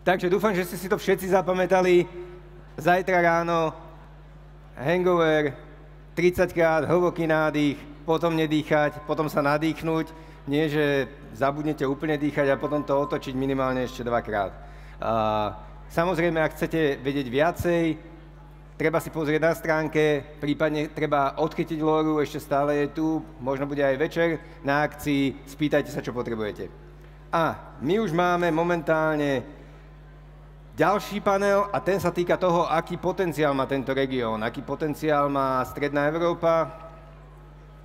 Takže dúfam, že ste si to všetci zapamätali. Zajtra ráno hangover, 30 krát, hlboký nádych, potom nedýchať, potom sa nadýchnúť. Nie, že zabudnete úplne dýchať a potom to otočiť minimálne ešte 2-krát. Samozrejme, ak chcete vedieť viacej, treba si pozrieť na stránke, prípadne treba odchytiť Lóru, ešte stále je tu, možno bude aj večer na akcii, spýtajte sa, čo potrebujete. A my už máme momentálne ďalší panel a ten sa týka toho, aký potenciál má tento región, aký potenciál má Stredná Európa,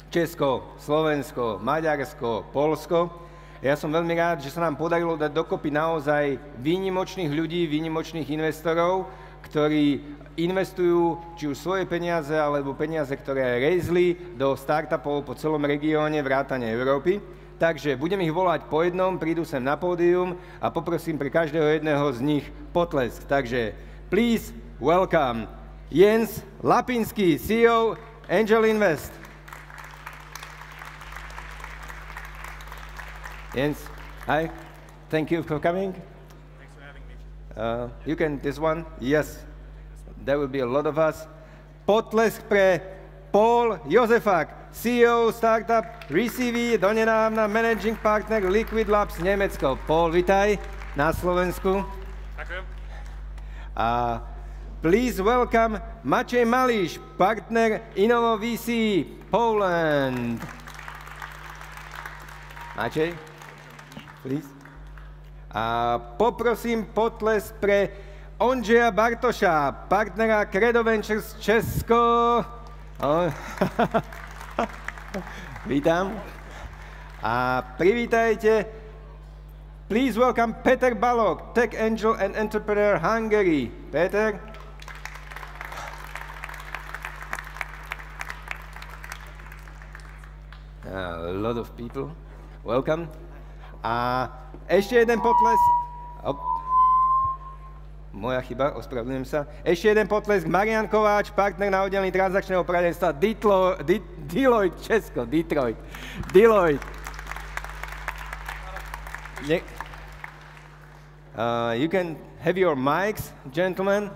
Česko, Slovensko, Maďarsko, Poľsko. Ja som veľmi rád, že sa nám podarilo dať dokopy naozaj výnimočných ľudí, výnimočných investorov, ktorí investujú či už svoje peniaze, alebo peniaze, ktoré rejzli do startupov po celom regióne vrátane Európy. Takže budem ich volať po jednom, prídu sem na pódium a poprosím pre každého jedného z nich potlesk. Takže please welcome Jens Lapinský, CEO Angel Invest. Jens, hi. Thank you for coming. Thanks for having me. You can, this one? Yes. There will be a lot of us. Potlesk pre Paul Jozefák, CEO startup ReCV, donedávna managing partner Liquid Labs Nemecko. Paul, vitaj na Slovensku. Ďakujem. A please welcome Maciej Mališ, partner Innovo VC Poland. Maciej, please. A poprosím potlesk pre Ondřeja Bartoša, partnera Credo Ventures Česko. Vítam. A privítajte, please welcome Peter Balog, Tech Angel and Entrepreneur Hungary. Peter. A lot of people. Welcome. A ešte jeden potlesk. Moja chyba, ospravedlňujem sa. Ešte jeden potlesk, Marian Kováč, partner na oddelení transakčného poradenstva Deloitte Česko, Detroit. Deloitte. You can have your mics, gentlemen.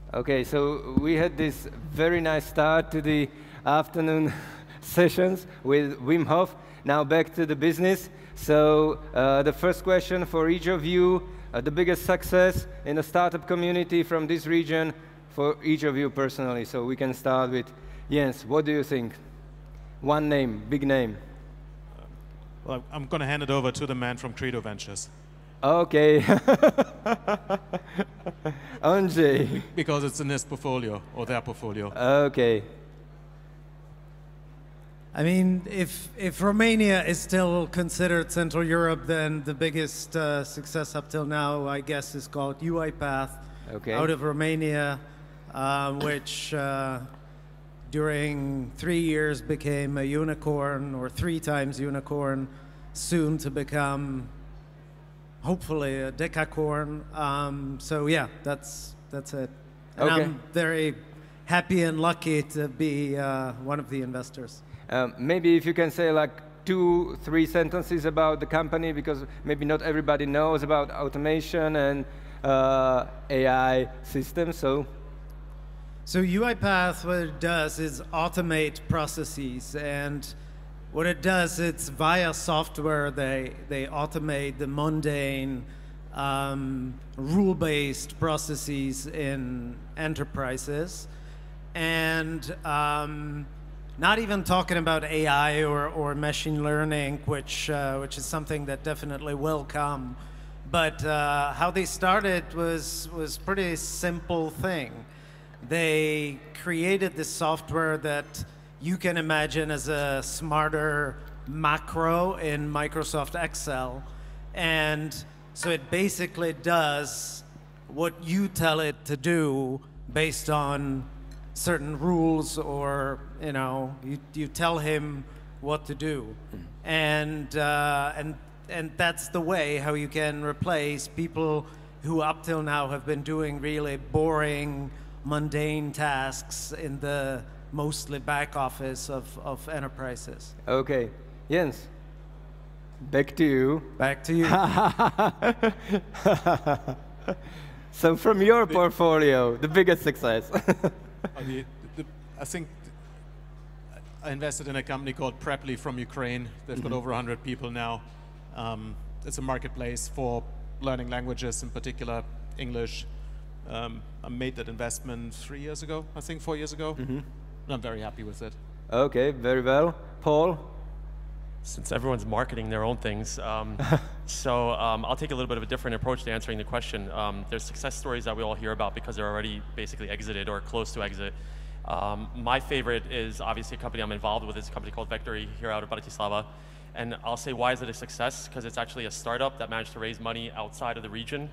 Okay, so we had this very nice start to the afternoon sessions with Wim Hof. Now back to the business. So the first question for each of you, the biggest success in the startup community from this region for each of you personally. So we can start with Jens. What do you think? One name, big name. Well, I'm going to hand it over to the man from Credo Ventures. Okay. Ondřej. Because it's in his portfolio, or their portfolio. Okay. I mean, if Romania is still considered Central Europe, then the biggest success up till now, I guess, is called UiPath, okay, out of Romania, which during 3 years became a unicorn, or 3 times unicorn, soon to become, hopefully, a decacorn. So yeah, that's it. And okay. I'm very happy and lucky to be one of the investors. Maybe if you can say like 2-3 sentences about the company, because maybe not everybody knows about automation and AI systems. So UiPath, what it does is automate processes, and what it does, it's via software. They automate the mundane, rule-based processes in enterprises, and not even talking about AI or machine learning, which is something that definitely will come. But how they started was pretty simple thing. They created this software that you can imagine as a smarter macro in Microsoft Excel. And so it basically does what you tell it to do based on certain rules, or you tell him what to do. And that's the way how you can replace people who up till now have been doing really boring, mundane tasks in the mostly back office of enterprises. Okay, Jens, back to you. Back to you. So from your portfolio, the biggest success. I think I invested in a company called Preply from Ukraine. They've got over 100 people now. It's a marketplace for learning languages, in particular English. I made that investment 3 years ago, I think 4 years ago. And I'm very happy with it. Okay, very well. Paul? Since everyone's marketing their own things, I'll take a little bit of a different approach to answering the question. There's success stories that we all hear about because they're already basically exited or close to exit. My favorite is obviously a company I'm involved with. It's a company called Vectory here out of Bratislava. And I'll say, why is it a success? Because it's actually a startup that managed to raise money outside of the region,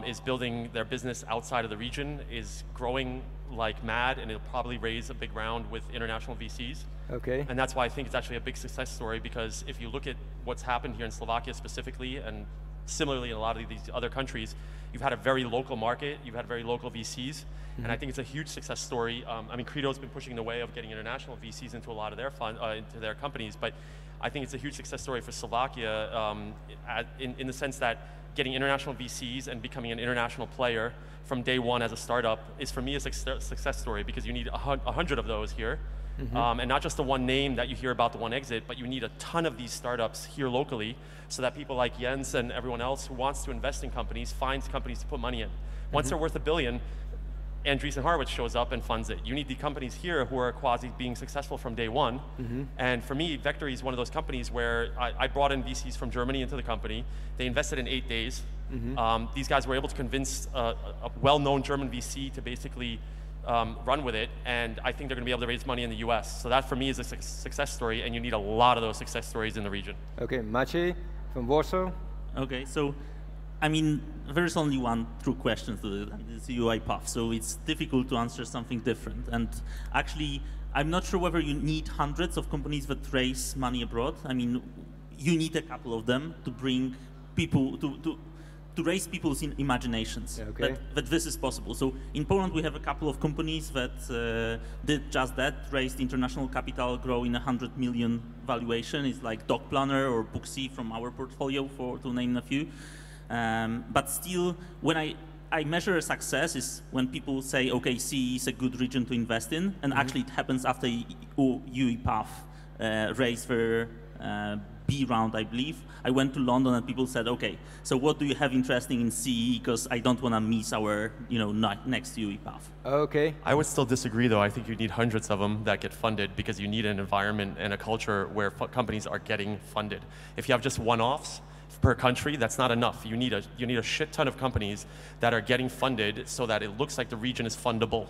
is building their business outside of the region, is growing like mad, and it'll probably raise a big round with international VCs. Okay. And that's why I think it's actually a big success story, because if you look at what's happened here in Slovakia specifically, and similarly in a lot of these other countries, you've had a very local market, you've had very local VCs, and I think it's a huge success story. I mean, Credo's been pushing the way of getting international VCs into a lot of their into their companies, but I think it's a huge success story for Slovakia in the sense that getting international VCs and becoming an international player from day one as a startup is, for me, a success story, because you need 100 of those here. And not just the one name that you hear about, the one exit, but you need a ton of these startups here locally, so that people like Jens and everyone else who wants to invest in companies finds companies to put money in. Once they're worth $1 billion, Andreessen Horowitz shows up and funds it. You need the companies here who are quasi being successful from day one. And for me, Vectory is one of those companies where I brought in VCs from Germany into the company. They invested in 8 days. These guys were able to convince a well-known German VC to basically run with it, and I think they're going to be able to raise money in the US. So that, for me, is a success story, and you need a lot of those success stories in the region. Okay, Maciej from Warsaw. Okay, so I mean, there's only one true question to it, and it's UiPath, so it's difficult to answer something different. And actually, I'm not sure whether you need hundreds of companies that raise money abroad. I mean, you need a couple of them to bring people, to raise people's imaginations, that this is possible. So in Poland, we have a couple of companies that did just that, raised international capital, grow in 100 million valuation. It's like Dog Planner or Booksy from our portfolio, to name a few. But still, when I measure a success is when people say, okay, CEE is a good region to invest in, and actually it happens after UiPath raised their B round, I believe. I went to London and people said, okay, so what do you have interesting in CEE? Because I don't want to miss our, next UiPath. Okay. I would still disagree, though. I think you need hundreds of them that get funded, because you need an environment and a culture where companies are getting funded. If you have just one-offs per country, that's not enough. You need a shit ton of companies that are getting funded so that it looks like the region is fundable.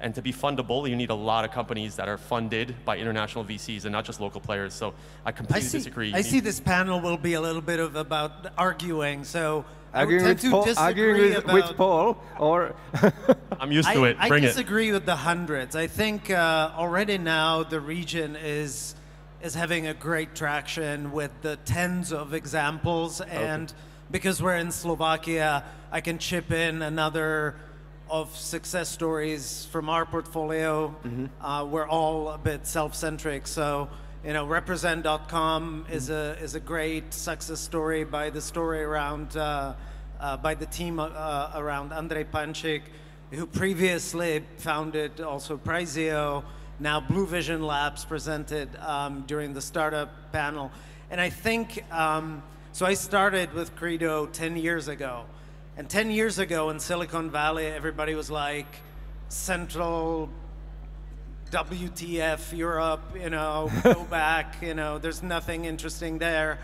And to be fundable, you need a lot of companies that are funded by international VCs and not just local players. So I completely disagree. I see this panel will be a little bit of about arguing. So Arguing with Paul, or I'm used to it. Bring I disagree with the hundreds. I think already now the region is having a great traction with the tens of examples, and because we're in Slovakia, I can chip in another of success stories from our portfolio. We're all a bit self-centric, so represent.com is a great success story by the team around Andrej Pančík, who previously founded also Prizeo. Now Blue Vision Labs presented during the startup panel. And I think, so I started with Credo 10 years ago. And 10 years ago in Silicon Valley, everybody was like, Central, WTF, Europe, go back, there's nothing interesting there.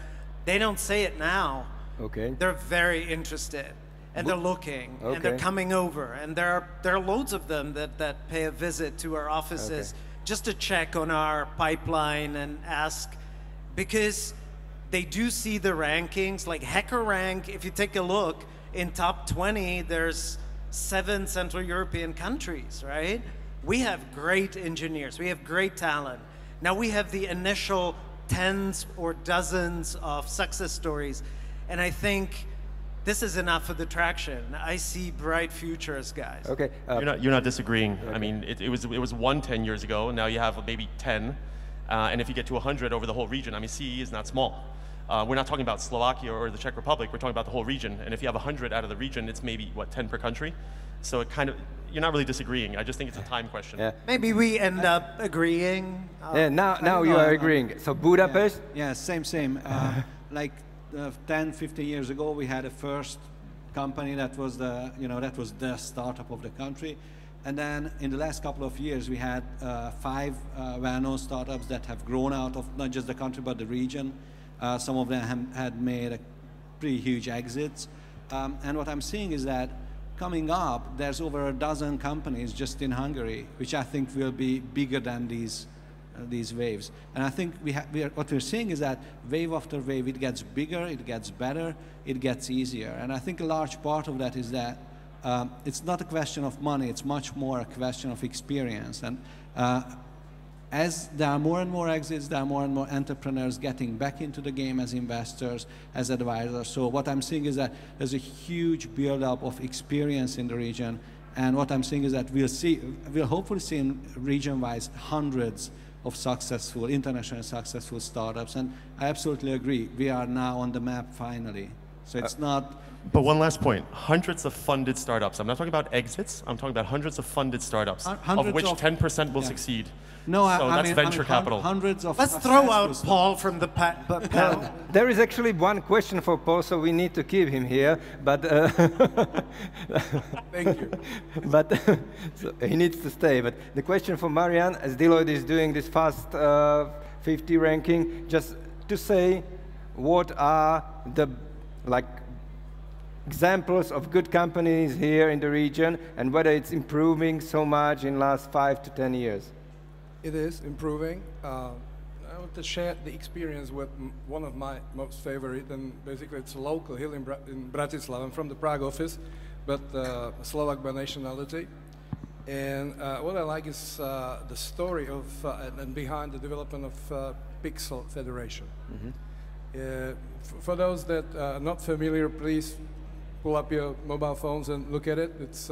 They don't say it now. Okay. They're very interested, and they're looking, and they're coming over, and there are loads of them that pay a visit to our offices just to check on our pipeline and ask, because they do see the rankings, like HackerRank. If you take a look, in top 20, there's 7 Central European countries, right? We have great engineers, we have great talent. Now we have the initial tens or dozens of success stories, and I think this is enough of the traction. I see bright futures, guys. Okay. You're not disagreeing. Okay. I mean, it was 1 10 years ago. Now you have maybe 10, and if you get to 100 over the whole region, I mean, CEE is not small. We're not talking about Slovakia or the Czech Republic. We're talking about the whole region. And if you have 100 out of the region, it's maybe what, 10 per country. So it kind of, you're not really disagreeing. I just think it's a time question. Yeah. Maybe we end up agreeing. Yeah. Now you are agreeing. So Budapest. Yeah. Same. Like 10, 15 years ago, we had a first company that was the startup of the country. And then in the last couple of years, we had 5 well-known startups that have grown out of not just the country, but the region. Some of them had made pretty huge exits. And what I'm seeing is that coming up, there's over a dozen companies just in Hungary, which I think will be bigger than these waves. And I think what we're seeing is that wave after wave, it gets bigger, it gets better, it gets easier. And I think a large part of that is that it's not a question of money, it's much more a question of experience. And as there are more and more exits, there are more and more entrepreneurs getting back into the game as investors, as advisors. So what I'm seeing is that there's a huge build-up of experience in the region. And what I'm seeing is that we'll hopefully see in region-wise hundreds of internationally successful startups. And I absolutely agree. We are now on the map finally. So it's not... But one last point, hundreds of funded startups. I'm not talking about exits, I'm talking about hundreds of funded startups, of which 10% will succeed. No, so that's venture capital. Hundreds of Let's throw out Paul from the panel. There is actually one question for Paul, so we need to keep him here. But thank you. But so he needs to stay. But the question for Marian, as Deloitte is doing this Fast 50 ranking, just to say, what are the examples of good companies here in the region, and whether it's improving so much in the last 5 to 10 years? It is improving. I want to share the experience with one of my most favorite, and basically it's local here in Bratislava. I'm from the Prague office, but Slovak by nationality. And what I like is the story of and behind the development of Pixel Federation. Mm-hmm. For those that are not familiar, please pull up your mobile phones and look at it. It's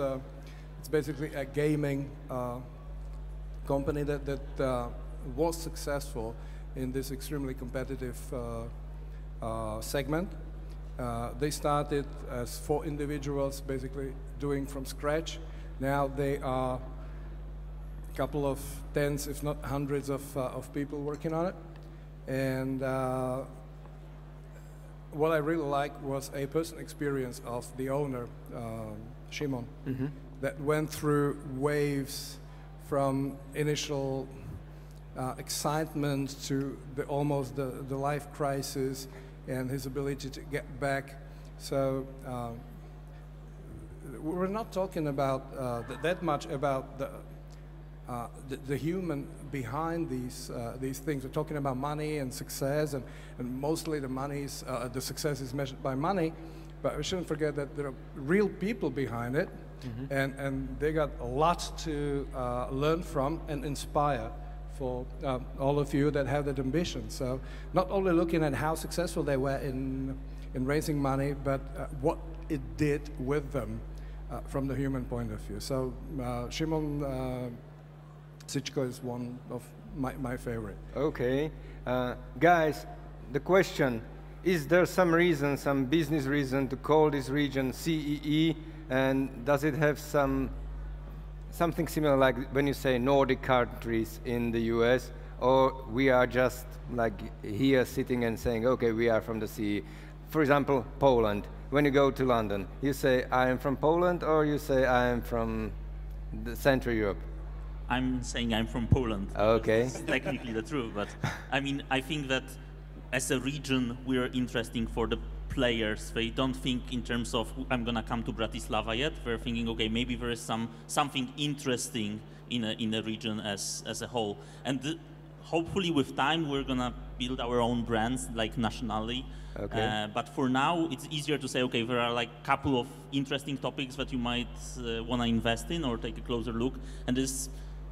basically a gaming company that was successful in this extremely competitive segment. They started as 4 individuals, basically doing from scratch. Now they are a couple of tens, if not hundreds of people working on it. And what I really liked was a personal experience of the owner, Shimon, mm-hmm. that went through waves from initial excitement to almost the life crisis and his ability to get back. So we're not talking about that much about the human behind these things. We're talking about money and success, and mostly the success is measured by money, but we shouldn't forget that there are real people behind it. Mm-hmm. and they got a lot to learn from and inspire for all of you that have that ambition. So not only looking at how successful they were in raising money, but what it did with them from the human point of view. So Shimon Sichko is one of my favorite. Okay. Guys, the question, is there some reason, some business reason to call this region CEE? And does it have something similar like when you say Nordic countries in the US, or we are just like here sitting and saying, okay, we are from the CEE? For example, Poland. When you go to London, you say, I am from Poland, or you say, I am from the Central Europe? I'm saying I'm from Poland. Okay. That's technically the truth, but I mean, I think that as a region, we are interesting for the players. They don't think in terms of I'm gonna come to Bratislava yet. They're thinking, okay, maybe there is something interesting in a region as a whole. And hopefully with time we're gonna build our own brands like nationally. Okay. But for now it's easier to say, okay, there are like a couple of interesting topics that you might want to invest in or take a closer look. And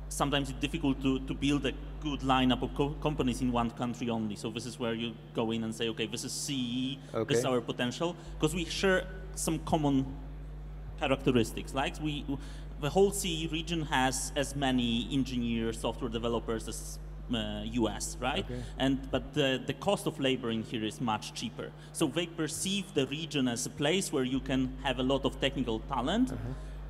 sometimes it's difficult to build a good lineup of companies in one country only. So this is where you go in and say, okay, this is CEE, okay, this is our potential. Because we share some common characteristics. Like the whole CEE region has as many engineers, software developers as US, right? Okay. But the cost of labor in here is much cheaper. So they perceive the region as a place where you can have a lot of technical talent.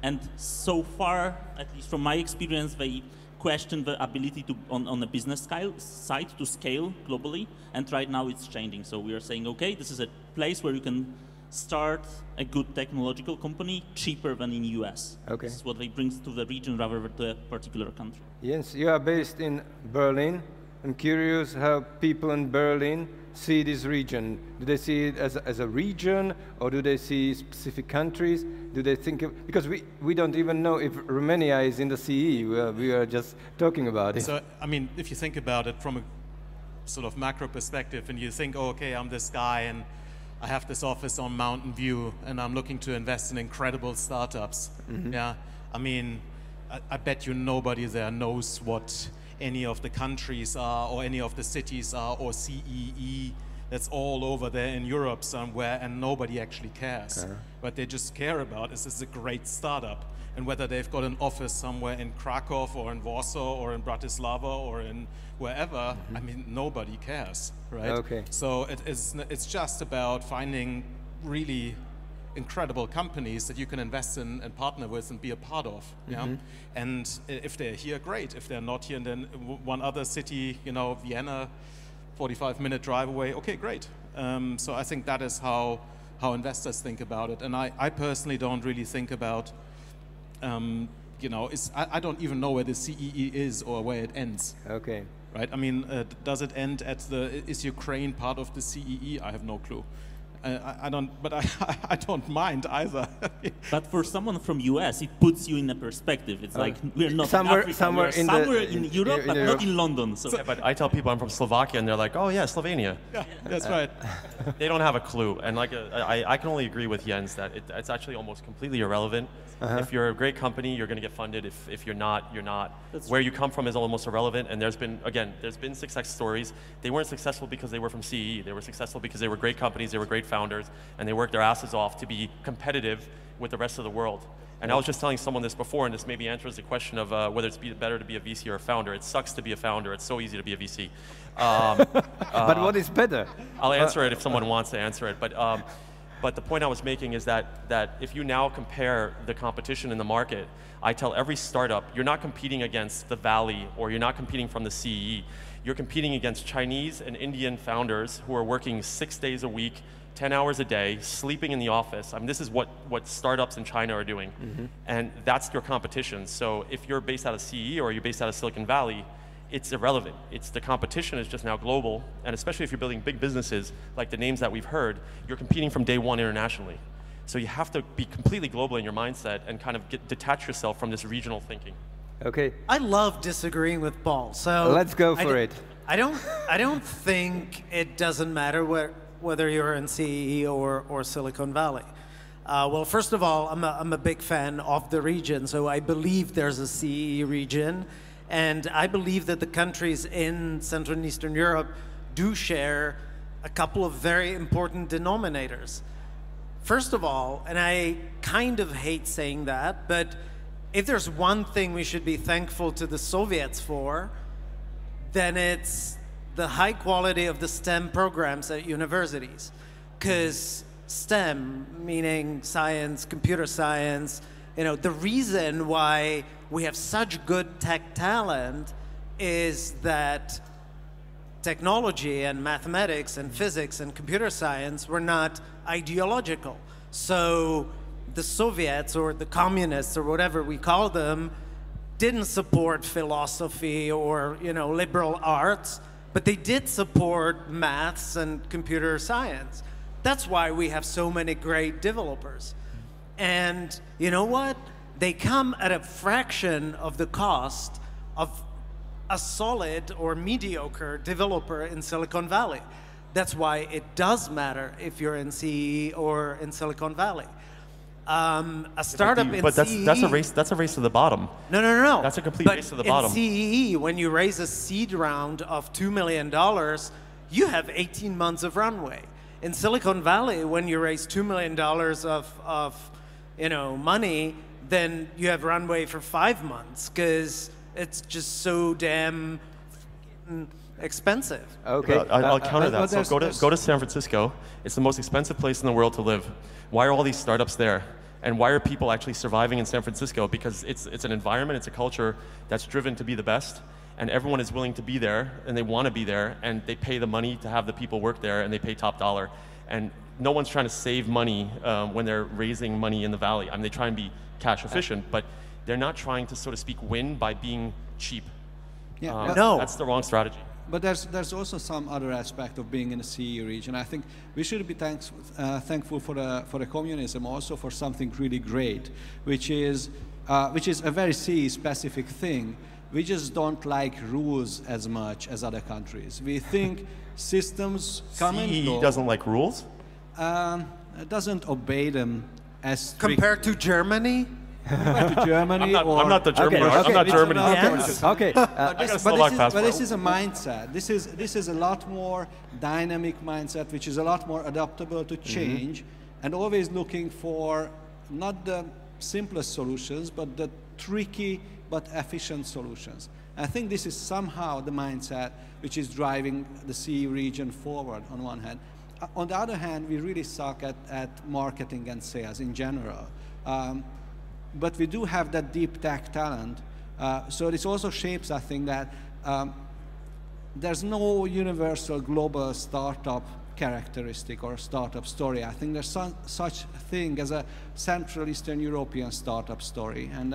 And so far, at least from my experience, they question the ability to, on a business side, to scale globally. And right now it's changing. So we are saying, okay, this is a place where you can start a good technological company cheaper than in US. Okay. This is what they bring to the region rather than to a particular country. Jens, you are based in Berlin. I'm curious how people in Berlin see this region. Do they see it as a region, or do they see specific countries? Do they think of, because we don't even know if Romania is in the CEE. We are just talking about it. So, I mean, if you think about it from a sort of macro perspective, and you think, oh, okay, I'm this guy, and I have this office on Mountain View, and I'm looking to invest in incredible startups. Yeah, I mean, I bet you nobody there knows what any of the countries are, or any of the cities are, or CEE. That's all over there in Europe somewhere, and nobody actually cares. What they just care about is this is a great startup, and whether they've got an office somewhere in Krakow, or in Warsaw, or in Bratislava, or in wherever. I mean, nobody cares, right? Okay. So it's just about finding really incredible companies that you can invest in and partner with and be a part of. Yeah. And if they're here, great. If they're not here, and then one other city, you know, Vienna, 45-minute drive away, okay, great. So I think that is how investors think about it. And I personally don't really think about, you know, I don't even know where the CEE is or where it ends. Okay. Right? I mean, does it end at is Ukraine part of the CEE? I have no clue. I don't, but I don't mind either. But for someone from US, it puts you in a perspective. It's like we're not somewhere in Africa, we're in Europe, but not in London. So. Yeah, but I tell people I'm from Slovakia, and they're like, "Oh yeah, Slovenia." Yeah, that's right. They don't have a clue, and like I can only agree with Jens that it's actually almost completely irrelevant. If you're a great company, you're going to get funded. If you're not, you're not. That's where you come from is almost irrelevant. And there's been success stories. They weren't successful because they were from CEE. They were successful because they were great companies. They were great founders, and they worked their asses off to be competitive with the rest of the world. And I was just telling someone this before, and this maybe answers the question of whether it's better to be a VC or a founder. It sucks to be a founder. It's so easy to be a VC. But what is better? I'll answer it if someone wants to answer it. But the point I was making is that if you now compare the competition in the market, I tell every startup, you're not competing against the Valley, or you're not competing from the CEE. You're competing against Chinese and Indian founders who are working 6 days a week, 10 hours a day, sleeping in the office. I mean, this is what startups in China are doing. And that's your competition. So if you're based out of CEE or you're based out of Silicon Valley, it's irrelevant. The competition is just now global, and especially if you're building big businesses like the names that we've heard, you're competing from day one internationally. So you have to be completely global in your mindset and kind of detach yourself from this regional thinking. Okay. I love disagreeing with Paul. So let's go for it. I don't think it doesn't matter whether you're in CEE or Silicon Valley. Well, first of all, I'm a big fan of the region, so I believe there's a CEE region. And I believe that the countries in Central and Eastern Europe do share a couple of very important denominators. First of all, and I kind of hate saying that, but if there's one thing we should be thankful to the Soviets for, then it's the high quality of the STEM programs at universities. Because STEM, meaning science, computer science, you know, the reason why we have such good tech talent is that technology and mathematics and physics and computer science were not ideological. So the Soviets or the communists or whatever we call them didn't support philosophy or, you know, liberal arts, but they did support maths and computer science. That's why we have so many great developers. And you know what? They come at a fraction of the cost of a solid or mediocre developer in Silicon Valley. That's why it does matter if you're in CEE or in Silicon Valley. A startup in CEE... But that's a race to the bottom. No. That's a complete race to the bottom. In CEE, when you raise a seed round of $2 million, you have 18 months of runway. in Silicon Valley, when you raise $2 million of money, then you have runway for 5 months because it's just so damn expensive. Okay. Well, I'll counter that. So go to San Francisco. It's the most expensive place in the world to live. Why are all these startups there? And why are people actually surviving in San Francisco? Because it's an environment, it's a culture that's driven to be the best, and everyone is willing to be there, and they want to be there, and they pay the money to have the people work there, and they pay top dollar. And no one's trying to save money when they're raising money in the valley. I mean, they try and be cash efficient, but they're not trying to, so to speak, win by being cheap. Yeah, No. That's the wrong strategy. But there's also some other aspect of being in the CEE region. I think we should be thankful for the communism also for something really great, which is a very CEE specific thing. We just don't like rules as much as other countries. We think systems come and CEE go. doesn't like rules? It doesn't obey them as strict Compared to Germany? compared to Germany. I'm not the German. Okay, I'm not okay. Germany. Yes. Okay. But got a Slovak this passport. is a mindset. This is a lot more dynamic mindset, which is a lot more adaptable to change, and always looking for not the simplest solutions, but the tricky but efficient solutions. I think this is somehow the mindset which is driving the CEE region forward on one hand. On the other hand, we really suck at marketing and sales in general. But we do have that deep tech talent. So this also shapes, I think, that there's no universal global startup characteristic or startup story. I think there's such thing as a Central Eastern European startup story, and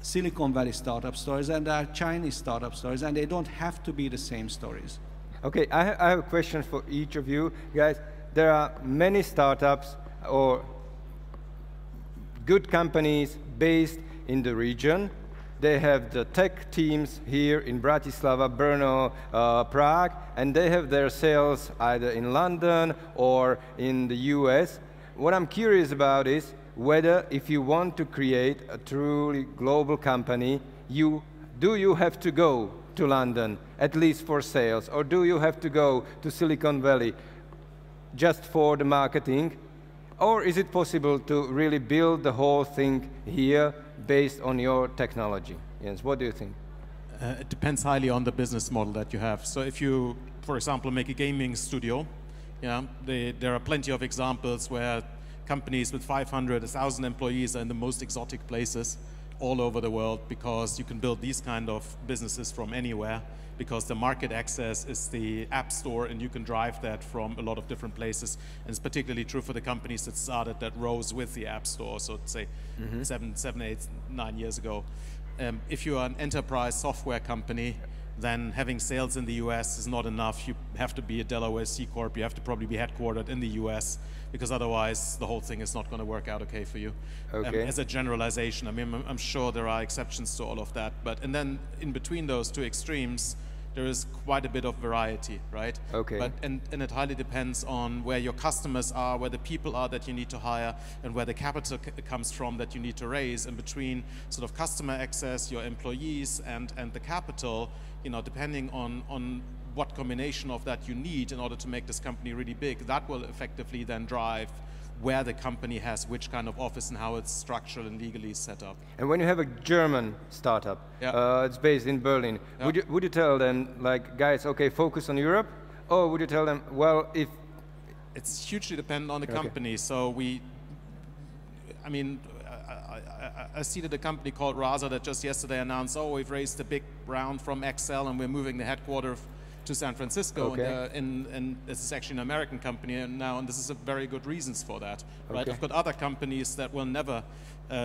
Silicon Valley startup stories, and Chinese startup stories, and they don't have to be the same stories. Okay, I have a question for each of you. Guys, there are many startups or good companies based in the region. They have the tech teams here in Bratislava, Brno, Prague, and they have their sales either in London or in the US. What I'm curious about is whether if you want to create a truly global company, do you have to go to London, at least for sales, or do you have to go to Silicon Valley just for the marketing? Or is it possible to really build the whole thing here based on your technology? Jens, what do you think? It depends highly on the business model that you have. So if you, for example, make a gaming studio, there are plenty of examples where companies with 500, 1,000 employees are in the most exotic places all over the world, because you can build these kind of businesses from anywhere, because the market access is the app store, and you can drive that from a lot of different places. And it's particularly true for the companies that started, that rose with the app store, so say 7, 8, 9 years ago. If you are an enterprise software company, then having sales in the US is not enough. You have to be a Delaware C Corp, you have to probably be headquartered in the US, because otherwise the whole thing is not going to work out okay for you. Okay. As a generalization, I mean, I'm sure there are exceptions to all of that, and then in between those two extremes, there is quite a bit of variety, right? Okay. And it highly depends on where your customers are, where the people are that you need to hire, and where the capital comes from that you need to raise. And between sort of customer access, your employees, and the capital, depending on what combination of that you need in order to make this company really big, that will effectively then drive where the company has which kind of office and how it's structural and legally set up. And when you have a German startup, it's based in Berlin, would you tell them, like, guys, okay, focus on Europe? Or would you tell them, well, if... It's hugely dependent on the company. So I see that a company called Rasa that just yesterday announced, we've raised a big round from Excel and we're moving the headquarters to San Francisco, and this is actually an American company now, and this is a very good reasons for that. Right? I've got other companies that will never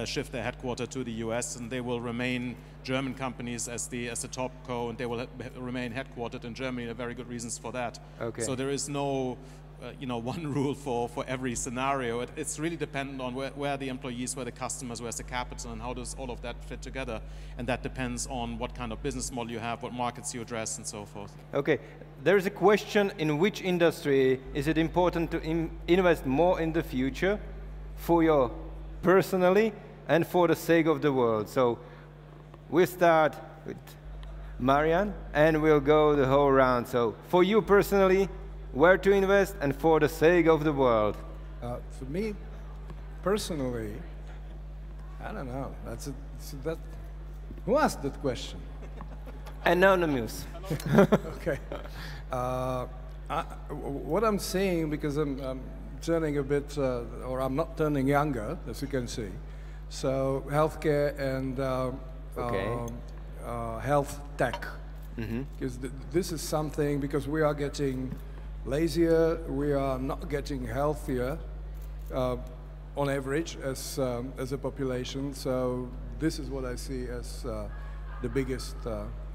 shift their headquarters to the US, and they will remain German companies as the top co, and they will remain headquartered in Germany. There are very good reasons for that. Okay. So there is no one rule for every scenario. It's really dependent on where the employees, where the customers, where's the capital, and how does all of that fit together. And that depends on what kind of business model you have, what markets you address, and so forth. Okay, there's a question: in which industry is it important to invest more in the future for your personally and for the sake of the world? So we'll start with Marian, and we'll go the whole round. So for you personally, where to invest, and for the sake of the world. For me, personally, I don't know. Who asked that question? Anonymous. Okay. What I'm seeing, because I'm turning a bit, or I'm not turning younger, as you can see. So healthcare and health tech. Because this is something, because we are getting lazier, we are not getting healthier on average as a population. So this is what I see as the biggest,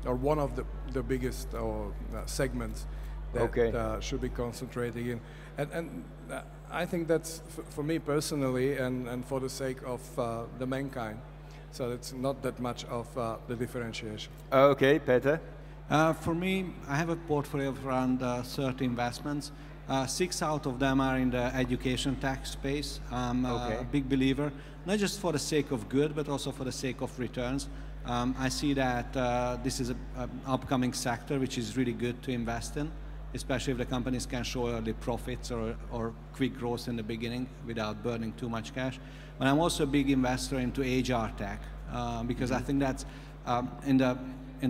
or one of the biggest segments that should be concentrating in. And I think that's, for me personally, and for the sake of the mankind. So it's not that much of the differentiation. Okay, Peter. For me, I have a portfolio of around 30 investments. 6 out of them are in the education tech space. I'm a big believer, not just for the sake of good, but also for the sake of returns. I see that this is an upcoming sector which is really good to invest in, especially if the companies can show early profits or quick growth in the beginning without burning too much cash. But I'm also a big investor into HR tech, because I think that's in the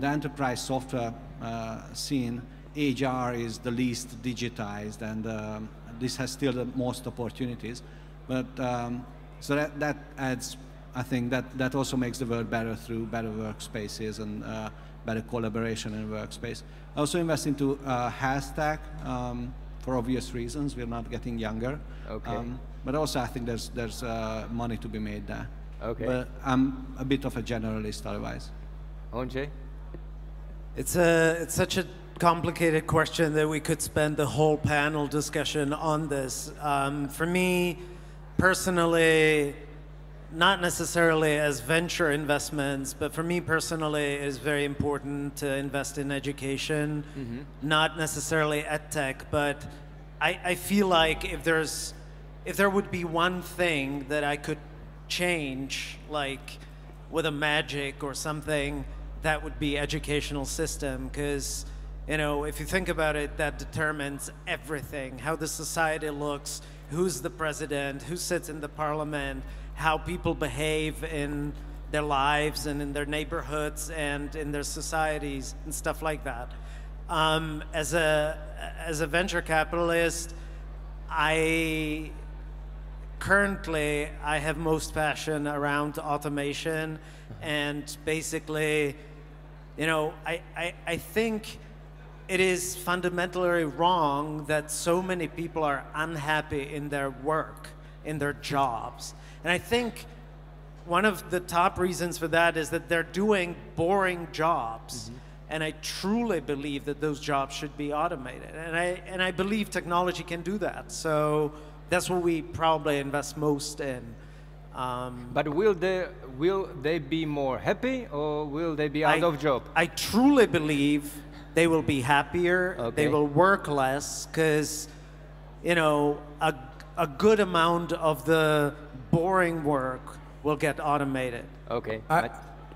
enterprise software scene, HR is the least digitized, and this has still the most opportunities. But so that adds, I think that also makes the world better through better workspaces and better collaboration in workspace. I also invest into health tech for obvious reasons. We're not getting younger. But also I think there's money to be made there. But I'm a bit of a generalist otherwise. Ondřej? It's such a complicated question that we could spend the whole panel discussion on this. For me, personally, not necessarily as venture investments, but for me personally, it is very important to invest in education, not necessarily ed tech, but I feel like if there would be one thing that I could change, like with a magic or something, that would be educational system, because if you think about it, that determines everything, how the society looks, who's the president, who sits in the parliament, how people behave in their lives and in their neighborhoods and in their societies and stuff like that. As a venture capitalist, I have most passion around automation, and basically, I think it is fundamentally wrong that so many people are unhappy in their work, in their jobs. And I think one of the top reasons for that is that they're doing boring jobs. And I truly believe that those jobs should be automated. And I believe technology can do that. So that's what we probably invest most in. But will they be more happy, or will they be out of job? I truly believe they will be happier. They will work less, because a good amount of the boring work will get automated.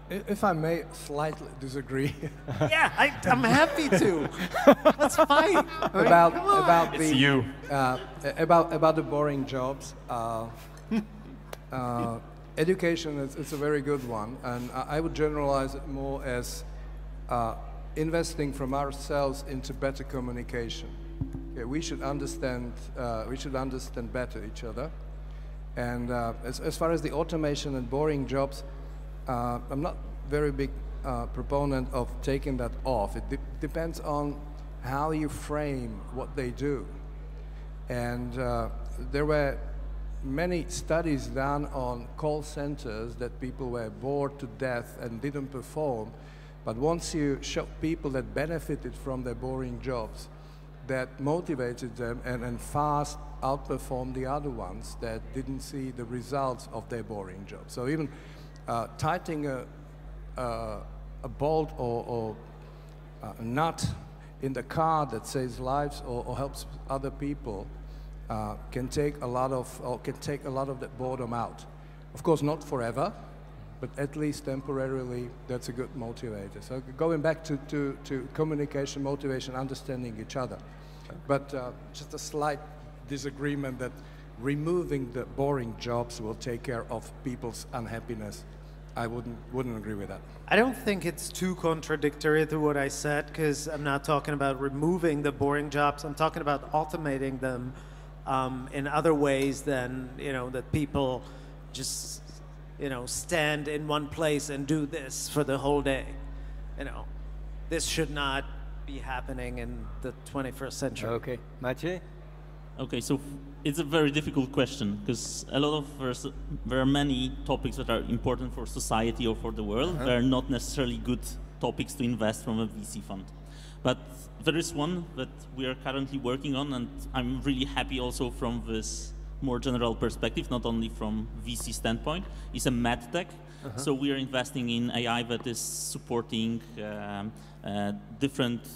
If I may slightly disagree. Yeah, I'm happy to. That's fine. About the boring jobs. Education is a very good one, and I would generalize it more as investing from ourselves into better communication. We should understand better each other. And as far as the automation and boring jobs, I'm not very big proponent of taking that off. It depends on how you frame what they do. And there were many studies done on call centers that people were bored to death and didn't perform. But once you show people that benefited from their boring jobs, that motivated them and fast outperformed the other ones that didn't see the results of their boring job. So even tightening a bolt or a nut in the car that saves lives or helps other people can take a lot of that boredom out. Of course, not forever, but at least temporarily, that's a good motivator. So going back to communication, motivation, understanding each other. But just a slight disagreement that removing the boring jobs will take care of people's unhappiness. I wouldn't agree with that. I don't think it's too contradictory to what I said, because I'm not talking about removing the boring jobs. I'm talking about automating them in other ways than, that people just, stand in one place and do this for the whole day. This should not be happening in the 21st century. Okay. Maciej? Okay, so it's a very difficult question because there are many topics that are important for society or for the world. They are not necessarily good topics to invest from a VC fund. But there is one that we are currently working on, and I'm really happy also from this more general perspective, not only from VC standpoint, is a medtech. So we are investing in AI that is supporting different,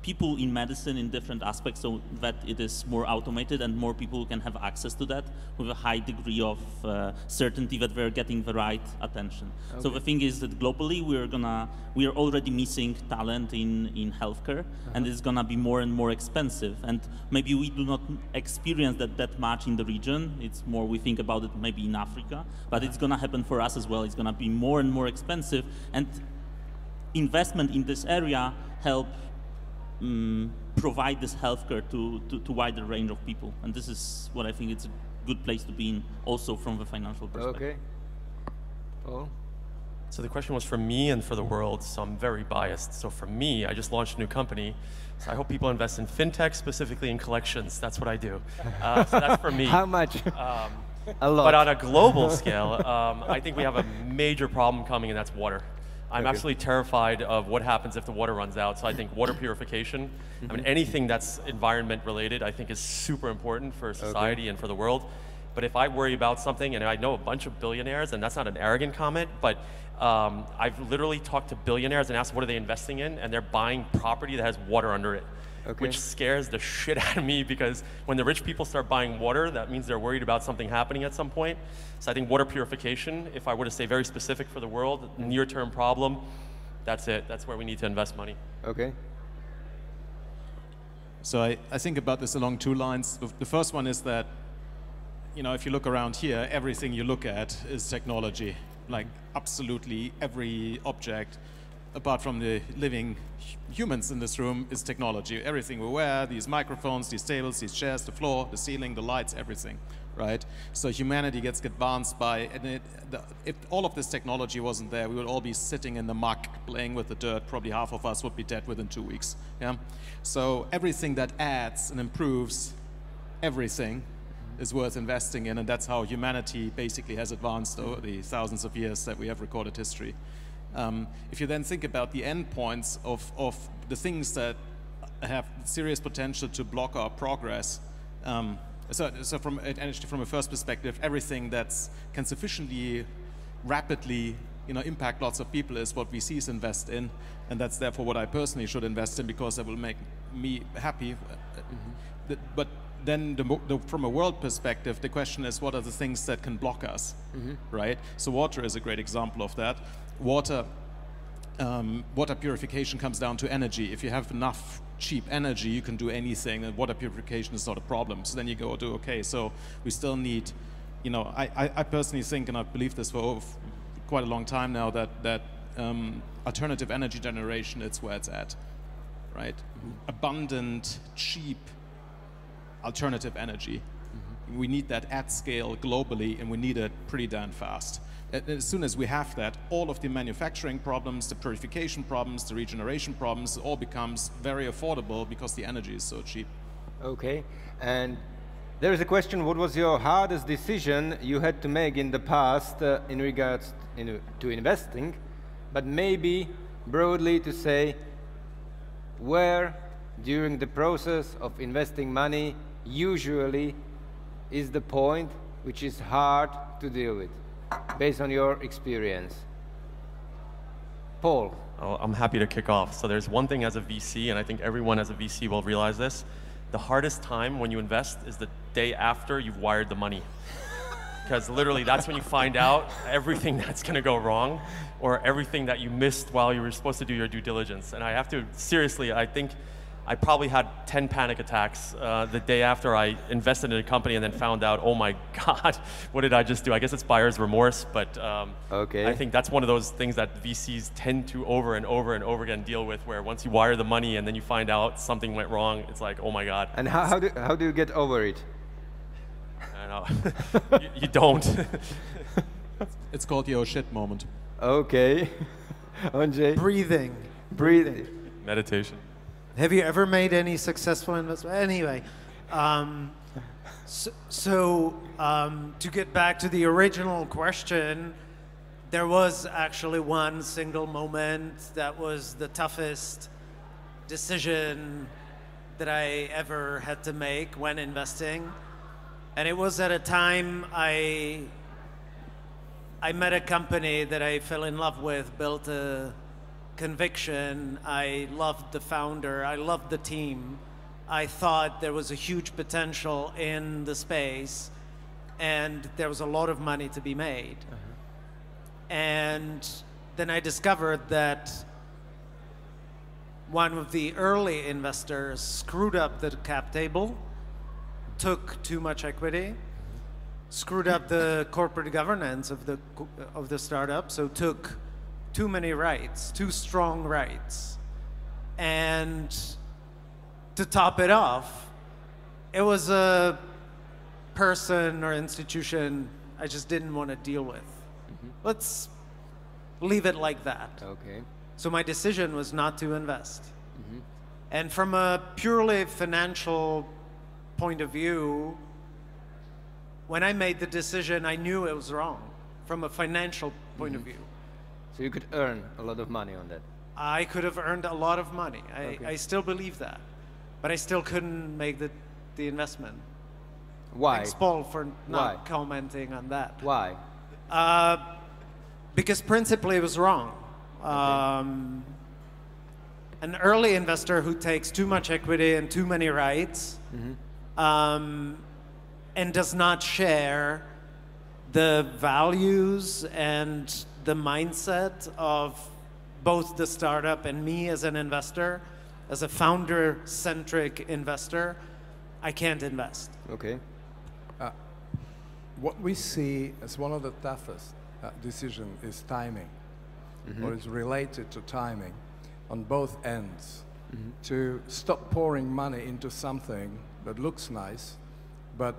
people in medicine in different aspects, so that it is more automated and more people can have access to that with a high degree of certainty that they're getting the right attention. Okay. So the thing is that globally we are already missing talent in healthcare, and it's gonna be more and more expensive. And maybe we do not experience that much in the region. It's more we think about it maybe in Africa, but it's gonna happen for us as well. It's gonna be more and more expensive, and investment in this area help provide this healthcare to wider range of people, and this is what I think it's a good place to be in, also from the financial perspective. Okay. Paul? So the question was for me and for the world, so I'm very biased. So for me, I just launched a new company, so I hope people invest in fintech, specifically in collections. That's what I do. So that's for me. How much? A lot. But on a global scale, I think we have a major problem coming, and that's water. I'm absolutely terrified of what happens if the water runs out. So I think water purification, I mean, anything that's environment related, I think is super important for society and for the world. But if I worry about something, and I know a bunch of billionaires, and that's not an arrogant comment, but I've literally talked to billionaires and asked what are they investing in, and they're buying property that has water under it. Which scares the shit out of me, because when the rich people start buying water, that means they're worried about something happening at some point. So I think water purification, if I were to say very specific for the world, near-term problem, that's it. That's where we need to invest money. Okay. So I think about this along two lines. The first one is that, if you look around here, everything you look at is technology. Like absolutely every object, apart from the living humans in this room, is technology. Everything we wear, these microphones, these tables, these chairs, the floor, the ceiling, the lights, everything, right? So humanity gets advanced by, and if all of this technology wasn't there, we would all be sitting in the muck, playing with the dirt. Probably half of us would be dead within 2 weeks, yeah? So everything that adds and improves everything is worth investing in, and that's how humanity basically has advanced over the thousands of years that we have recorded history. If you then think about the endpoints of the things that have serious potential to block our progress, so from a first perspective, everything that can sufficiently rapidly impact lots of people is what VCs invest in, and that's therefore what I personally should invest in, because that will make me happy. But then from a world perspective, the question is, what are the things that can block us, right? So water is a great example of that. Water purification comes down to energy. If you have enough cheap energy, you can do anything, and water purification is not a problem. So then you go to, okay, so we still need, I personally think, and I've believed this for quite a long time now, that alternative energy generation, it's where it's at, right? Abundant, cheap, alternative energy. We need that at scale globally, and we need it pretty damn fast. As soon as we have that, all of the manufacturing problems, the purification problems, the regeneration problems, all becomes very affordable because the energy is so cheap. Okay, and there is a question, what was your hardest decision you had to make in the past in regards to investing, but maybe broadly to say, where during the process of investing money usually is the point which is hard to deal with, based on your experience? Paul. Oh, I'm happy to kick off. So there's one thing as a VC, and I think everyone as a VC will realize this. The hardest time when you invest is the day after you've wired the money. because literally that's when you find out everything that's going to go wrong or everything that you missed while you were supposed to do your due diligence. And I have to, seriously, I think I probably had 10 panic attacks the day after I invested in a company and then found out, oh my God, what did I just do? I guess it's buyer's remorse, but Okay. I think that's one of those things that VCs tend to over and over and over again deal with, where once you wire the money and then you find out something went wrong, it's like, oh my God. And how do you get over it? I know. you don't. It's called the oh shit moment. Okay. Andrzej? Breathing. Breathe. Meditation. Have you ever made any successful investment? Anyway, to get back to the original question, there was actually one single moment that was the toughest decision that I ever had to make when investing. And it was at a time I met a company that I fell in love with, built a conviction. I loved the founder. I loved the team. I thought there was a huge potential in the space, and there was a lot of money to be made. And then I discovered that one of the early investors screwed up the cap table, took too much equity, screwed up the corporate governance of the startup, so took too many rights, too strong rights. And to top it off, it was a person or institution I just didn't want to deal with. Let's leave it like that. Okay. So my decision was not to invest. And from a purely financial point of view, when I made the decision, I knew it was wrong from a financial point of view. So you could earn a lot of money on that. I could have earned a lot of money. I still believe that. But I still couldn't make the investment. Why? Thanks, Paul, for not commenting on that. Why? Because principally it was wrong. An early investor who takes too much equity and too many rights and does not share the values and the mindset of both the startup and me as an investor, as a founder-centric investor, I can't invest. Okay. What we see as one of the toughest decisions is timing, or is related to timing on both ends. To stop pouring money into something that looks nice, but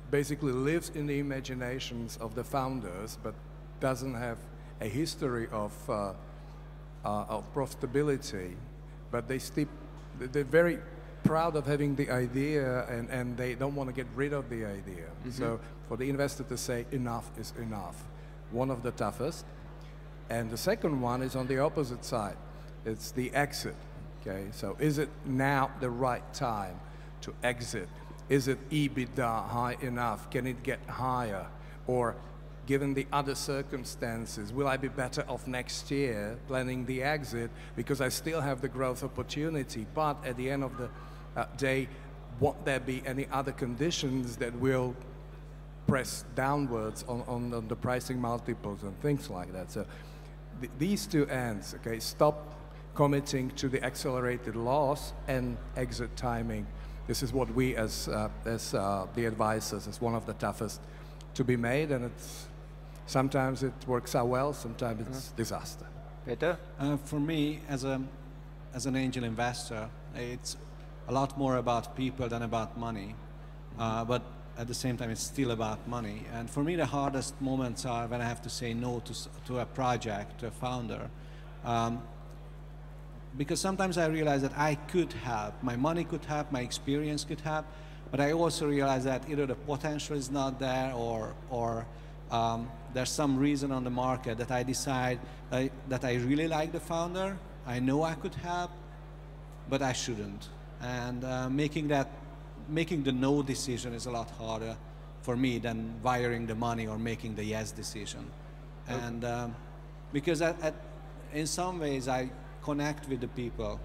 basically lives in the imaginations of the founders, but doesn't have a history of profitability, but they're very proud of having the idea, and they don't want to get rid of the idea. So for the investor to say enough is enough, one of the toughest. And the second one is on the opposite side. It's the exit. Okay, so is it now the right time to exit? Is it EBITDA high enough? Can it get higher? Or given the other circumstances, will I be better off next year planning the exit because I still have the growth opportunity, but at the end of the day, won't there be any other conditions that will press downwards on the pricing multiples and things like that? So these two ends, okay, stop committing to the accelerated loss and exit timing. This is what we as the advisors, is one of the toughest to be made, and sometimes it works out well, sometimes it's disaster. Peter? For me, as an angel investor, it's a lot more about people than about money, but at the same time, it's still about money. And for me, the hardest moments are when I have to say no to a project, to a founder, because sometimes I realize that I could help, my money could help, my experience could help, but I also realize that either the potential is not there, or there's some reason on the market that I decide that I really like the founder, I know I could help, but I shouldn't. And making the no decision is a lot harder for me than wiring the money or making the yes decision. Okay. And because in some ways I connect with the people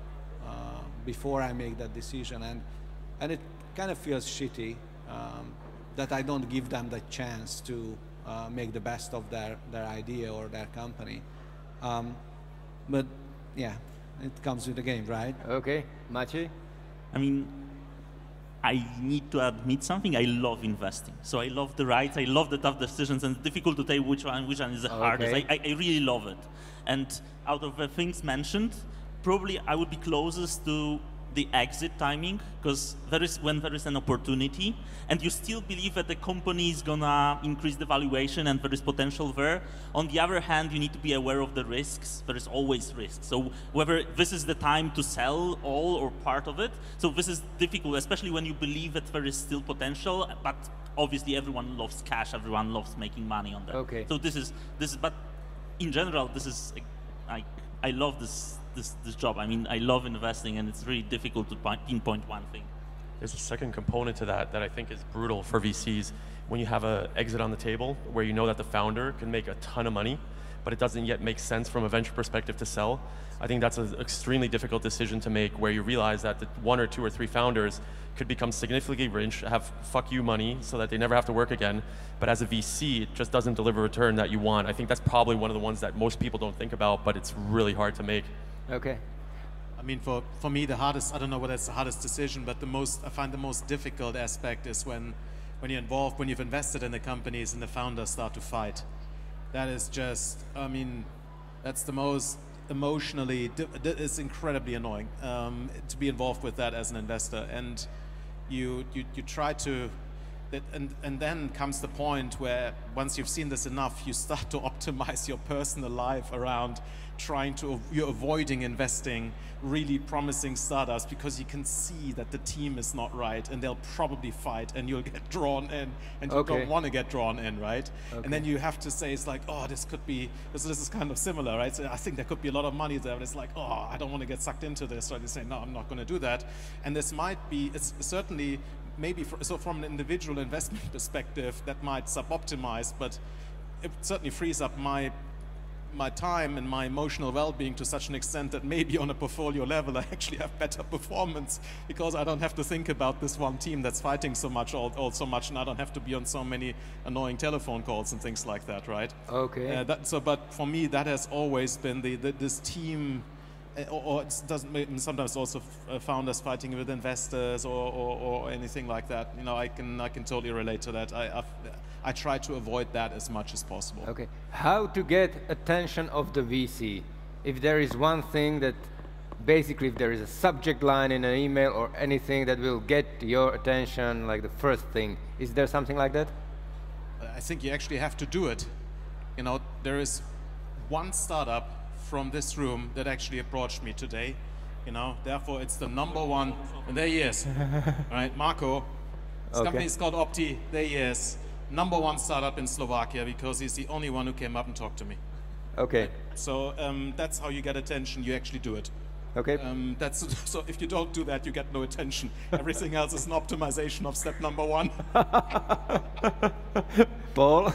before I make that decision, and it kind of feels shitty that I don't give them the chance to make the best of their idea or their company. But yeah, it comes with the game, right? Okay, Maciej? I mean, I need to admit something. I love investing. So I love the rights. I love the tough decisions, and it's difficult to tell which one is the hardest. I really love it. And out of the things mentioned, probably I would be closest to the exit timing, because when there is an opportunity and you still believe that the company is gonna increase the valuation and there is potential there. On the other hand, you need to be aware of the risks. There is always risks. So whether this is the time to sell all or part of it. So this is difficult, especially when you believe that there is still potential, but obviously everyone loves cash, everyone loves making money on that. Okay. So this is, but in general, this is, I love this job. I mean, I love investing, and it's really difficult to pinpoint one thing. There's a second component to that I think is brutal for VCs. When you have an exit on the table where you know that the founder can make a ton of money, but it doesn't yet make sense from a venture perspective to sell, I think that's an extremely difficult decision to make, where you realize that the 1 or 2 or 3 founders could become significantly rich, have fuck you money so that they never have to work again, but as a VC, it just doesn't deliver a return that you want. I think that's probably one of the ones that most people don't think about, but it's really hard to make. Okay. I mean, for me, the hardest, I don't know whether it's the hardest decision, but I find the most difficult aspect is when you're involved, when you've invested in the companies and the founders start to fight. That is just, I mean, that's the most emotionally, it's incredibly annoying to be involved with that as an investor. And you try to, and then comes the point where once you've seen this enough, you start to optimize your personal life around you're avoiding investing really promising startups because you can see that the team is not right and they'll probably fight and you'll get drawn in and you don't want to get drawn in, right? Okay. And then you have to say, it's like, oh, this is kind of similar, right? So I think there could be a lot of money there, but it's like, oh, I don't want to get sucked into this. So you say, no, I'm not going to do that. And this might be, it's certainly, maybe, so from an individual investment perspective, that might sub-optimize, but it certainly frees up my time and my emotional well-being to such an extent that maybe on a portfolio level I actually have better performance because I don't have to think about this one team that's fighting so much all so much, and I don't have to be on so many annoying telephone calls and things like that, right? Okay. But for me, that has always been this team, or it doesn't, sometimes also founders fighting with investors or anything like that. You know, I can totally relate to that. I try to avoid that as much as possible. Okay. How to get attention of the VC? If there is one thing that, basically, if there is a subject line in an email or anything that will get your attention, like the first thing, is there something like that? I think you actually have to do it. You know, there is one startup from this room that actually approached me today. You know, therefore it's the #1, and there he is. Right, Marco. His company is called Opti. There he is. #1 startup in Slovakia because he's the only one who came up and talked to me. Okay. So that's how you get attention. You actually do it. Okay. So if you don't do that, you get no attention. Everything else is an optimization of step #1. Paul?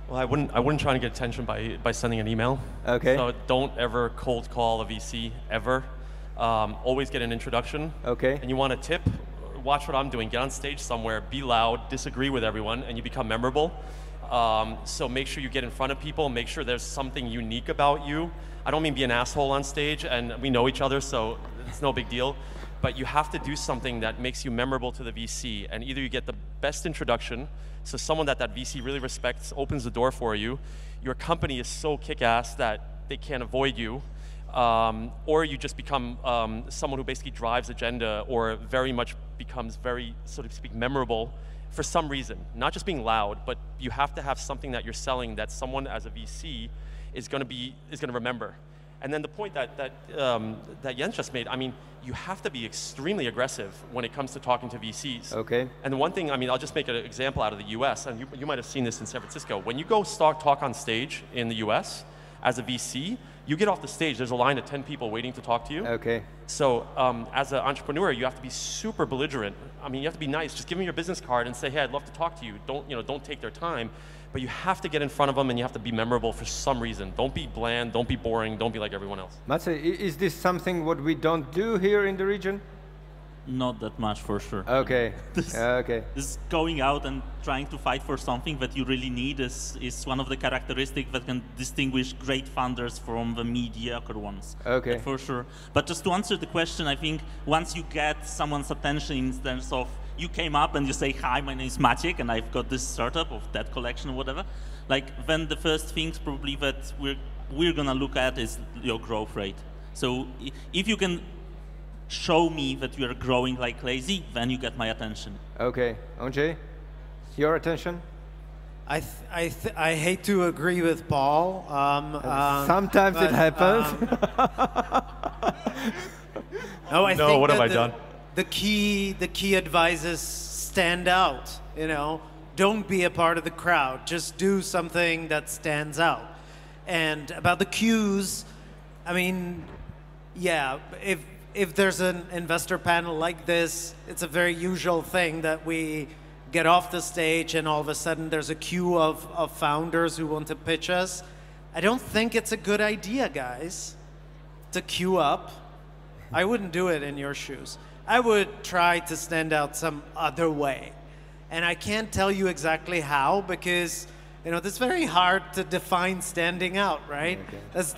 Well, I wouldn't try to get attention by sending an email. Okay. So don't ever cold call a VC ever. Always get an introduction. Okay. And you want a tip? Watch what I'm doing. Get on stage somewhere, be loud, disagree with everyone, and you become memorable. So make sure you get in front of people. Make sure there's something unique about you. I don't mean be an asshole on stage, and we know each other, so it's no big deal. But you have to do something that makes you memorable to the VC, and either you get the best introduction, so someone that VC really respects opens the door for you. Your company is so kick-ass that they can't avoid you. Or you just become someone who basically drives agenda or very much becomes very, so to speak, memorable for some reason. Not just being loud, but you have to have something that you're selling that someone as a VC is going to remember. And then the point that Jens just made, I mean, you have to be extremely aggressive when it comes to talking to VCs. Okay. And the one thing, I mean, I'll just make an example out of the US, and you might have seen this in San Francisco. When you go talk on stage in the US as a VC, you get off the stage, there's a line of 10 people waiting to talk to you. Okay. So as an entrepreneur, you have to be super belligerent. I mean, you have to be nice. Just give them your business card and say, hey, I'd love to talk to you. Don't take their time. But you have to get in front of them and you have to be memorable for some reason. Don't be bland, don't be boring, don't be like everyone else. Maciej, is this something what we don't do here in the region? Not that much, for sure. Okay. Okay. This going out and trying to fight for something that you really need is one of the characteristics that can distinguish great founders from the mediocre ones. Okay. That for sure. But just to answer the question, I think once you get someone's attention in terms of you came up and you say, hi, my name is Maciek, and I've got this startup of that collection or whatever, like then the first things probably that we're gonna look at is your growth rate. So if you can show me that you are growing like crazy, then you get my attention. Okay. Ondřej, your attention? I hate to agree with Paul. Sometimes it happens. No, I think what that have I done? The key advice is stand out. You know, don't be a part of the crowd. Just do something that stands out. And about the queues, I mean, yeah, if there's an investor panel like this, it's a very usual thing that we get off the stage and all of a sudden there's a queue of founders who want to pitch us. I don't think it's a good idea, guys, to queue up. I wouldn't do it in your shoes. I would try to stand out some other way. And I can't tell you exactly how because, you know, it's very hard to define standing out, right? Okay. That's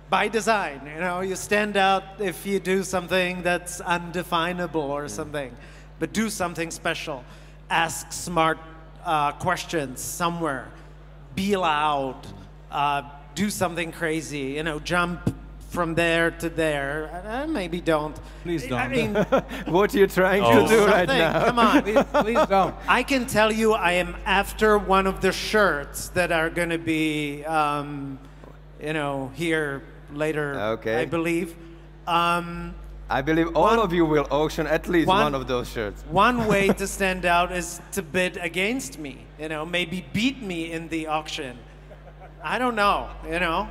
by design, you know, you stand out if you do something that's undefinable or something, but do something special. Ask smart questions somewhere. Be loud. Do something crazy, you know, jump from there to there. Maybe don't. Please don't. I mean, what you're trying to do right now. Come on. Please don't. I can tell you I am after one of the shirts that are going to be, you know, here later, okay. I believe. I believe all of you will auction at least one of those shirts. One way to stand out is to bid against me, you know, maybe beat me in the auction. I don't know, you know.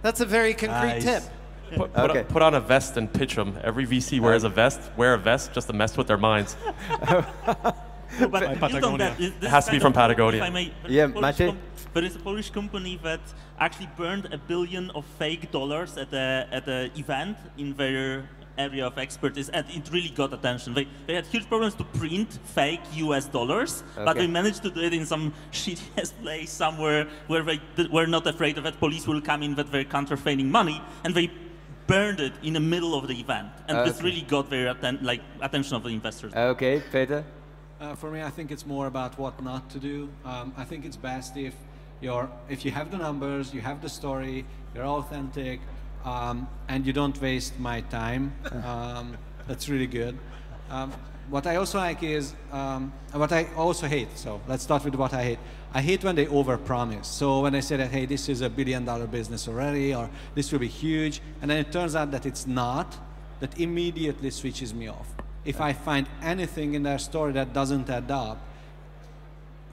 That's a very concrete tip. Put on a vest and pitch them. Every VC wears a vest. Wear a vest just to mess with their minds. No, but Patagonia. It has to be from Patagonia. If I may, yeah, Maciej? There is a Polish company that actually burned $1 billion of fake dollars at the event in their area of expertise, and it really got attention. They had huge problems to print fake US dollars, but they managed to do it in some shittiest place somewhere where they were not afraid of that police will come in that they're counterfeiting money, and they burned it in the middle of the event, and this really got their attention of the investors. Okay, Peter? For me, I think it's more about what not to do. I think it's best if you have the numbers, you have the story, you're authentic, and you don't waste my time. That's really good. What I also like is, what I also hate, so let's start with what I hate. I hate when they overpromise. So when they say that, hey, this is $1 billion business already, or this will be huge, and then it turns out that it's not, that immediately switches me off. If I find anything in their story that doesn't add up,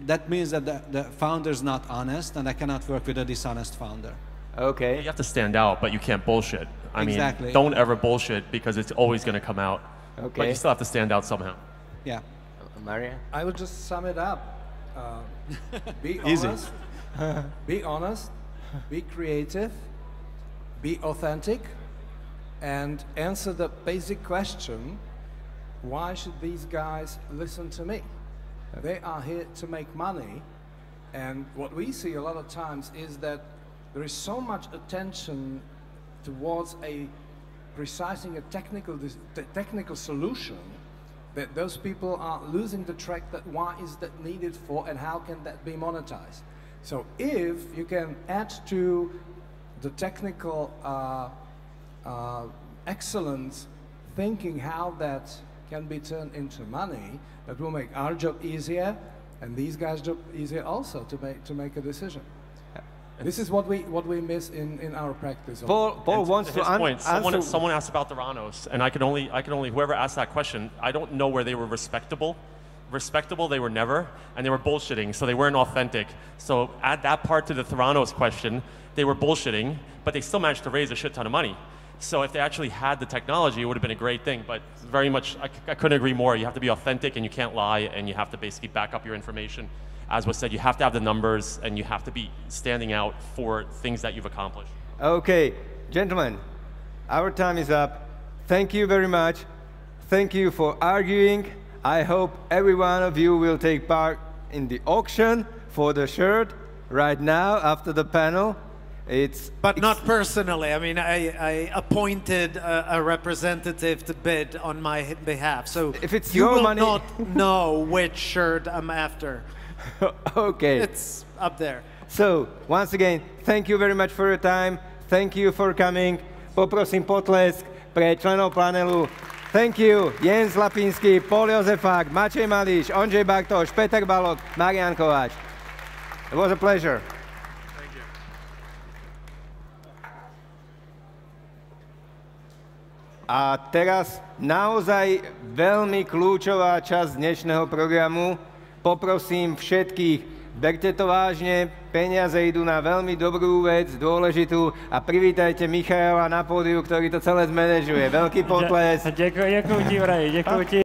that means that the founder's not honest, and I cannot work with a dishonest founder. Okay. You have to stand out, but you can't bullshit. I mean, don't ever bullshit because it's always going to come out. Okay. But you still have to stand out somehow. Yeah. Maria? I would just sum it up. Be honest. Be honest. Be creative. Be authentic. And answer the basic question, why should these guys listen to me? They are here to make money. And what we see a lot of times is that there is so much attention towards precising a technical solution that those people are losing the track that why is that needed for and how can that be monetized. So if you can add to the technical excellence, thinking how that can be turned into money, that will make our job easier and these guys' job easier also to make a decision. This is what we miss in our practice. Paul wants to answer. Someone asked about the Ranos, and I can only whoever asked that question, I don't know where they were respectable. Respectable, they were never, and they were bullshitting, so they weren't authentic. So add that part to the Theranos question, they were bullshitting, but they still managed to raise a shit ton of money. So if they actually had the technology, it would have been a great thing, but very much, I couldn't agree more. You have to be authentic, and you can't lie, and you have to basically back up your information. As was said, you have to have the numbers, and you have to be standing out for things that you've accomplished. Okay, gentlemen, our time is up. Thank you very much Thank you for arguing. I hope every one of you will take part in the auction for the shirt right now after the panel. But not personally. I mean, I appointed a representative to bid on my behalf. So if it's you your will money, not know which shirt I'm after. Okay. It's up there. So, once again, thank you very much for your time. Thank you for coming. Poprosím potlesk pre členov panelu. Thank you, Jens Lapínsky, Paul Jozefák, Matej Mališ, Ondřej Bartoš, Peter Balog, Marian Kováč. It was a pleasure. Thank you. A teraz naozaj veľmi kľúčová časť dnešného programu. Poprosím všetkých, berte to vážne, peniaze idú na veľmi dobrú vec, dôležitú a privítajte Michaela na pódiu, ktorý to celé zmanéžuje. Veľký potlesk. Ďakujem ti, Vraj, ďakujem ti.